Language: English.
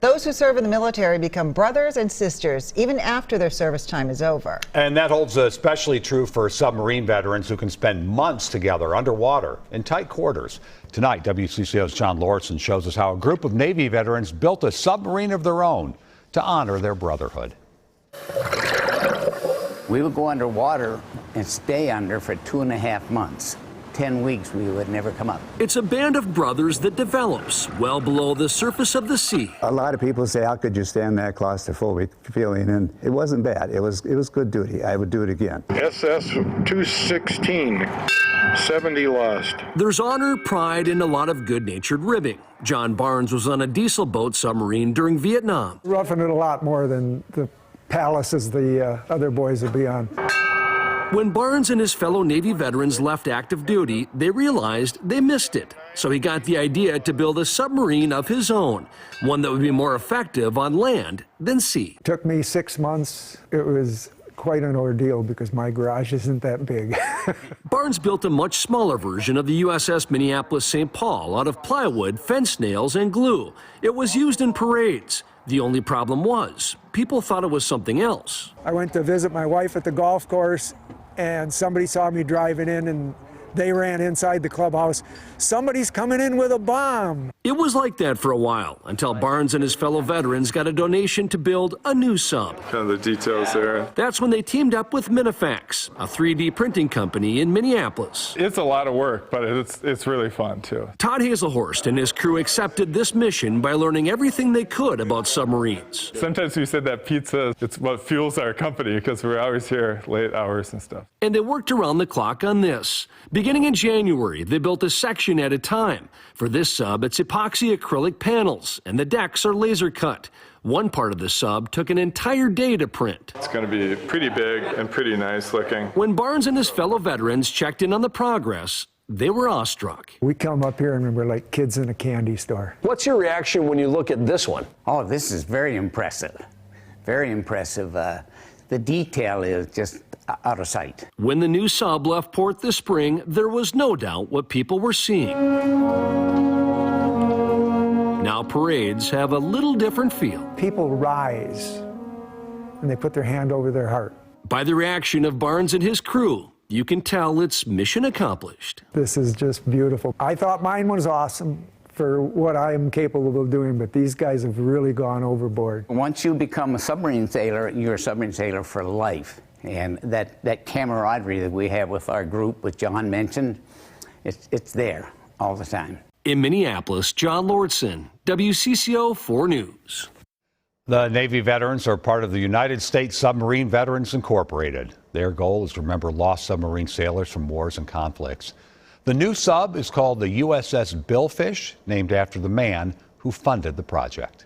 Those who serve in the military become brothers and sisters even after their service time is over. And that holds especially true for submarine veterans who can spend months together underwater in tight quarters. Tonight, WCCO's John Lauritsen shows us how a group of Navy veterans built a submarine of their own to honor their brotherhood. We would go underwater and stay under for 2.5 months. 10 weeks we would never come up. It's a band of brothers that develops well below the surface of the sea. A lot of people say, how could you stand that claustrophobic feeling? And it wasn't bad. It was good duty. I would do it again. SS 216, 70 lost. There's honor, pride, and a lot of good-natured ribbing. John Barnes was on a diesel boat submarine during Vietnam. Roughing it a lot more than the palaces the other boys would be on. When Barnes and his fellow Navy veterans left active duty, they realized they missed it. So he got the idea to build a submarine of his own, one that would be more effective on land than sea. It took me 6 months. It was quite an ordeal because my garage isn't that big. Barnes built a much smaller version of the USS Minneapolis-St. Paul out of plywood, fence nails, and glue. It was used in parades. The only problem was, people thought it was something else. I went to visit my wife at the golf course, and somebody saw me driving in, and they ran inside the clubhouse. Somebody's coming in with a bomb. It was like that for a while, until Barnes and his fellow veterans got a donation to build a new sub. Kind of the details there. That's when they teamed up with Minifax, a 3D printing company in Minneapolis. It's a lot of work, but it's really fun too. Todd Haselhort and his crew accepted this mission by learning everything they could about submarines. Sometimes we said that pizza, it's what fuels our company because we're always here late hours and stuff. And they worked around the clock on this. Beginning in January, they built a section at a time. For this sub, it's epoxy acrylic panels, and the decks are laser cut. One part of the sub took an entire day to print. It's going to be pretty big and pretty nice looking. When Barnes and his fellow veterans checked in on the progress, they were awestruck. We come up here and we're like kids in a candy store. What's your reaction when you look at this one? Oh, this is very impressive. Very impressive. The detail is just out of sight. When the new sub left port this spring, there was no doubt what people were seeing. Now parades have a little different feel. People rise and they put their hand over their heart. By the reaction of Barnes and his crew, you can tell it's mission accomplished. This is just beautiful. I thought mine was awesome for what I am capable of doing, but these guys have really gone overboard. Once you become a submarine sailor, you're a submarine sailor for life. And that camaraderie that we have with our group, which John mentioned, it's there all the time. In Minneapolis, John Lauritsen, WCCO 4 News. The Navy veterans are part of the United States Submarine Veterans Incorporated. Their goal is to remember lost submarine sailors from wars and conflicts. The new sub is called the USS Billfish, named after the man who funded the project.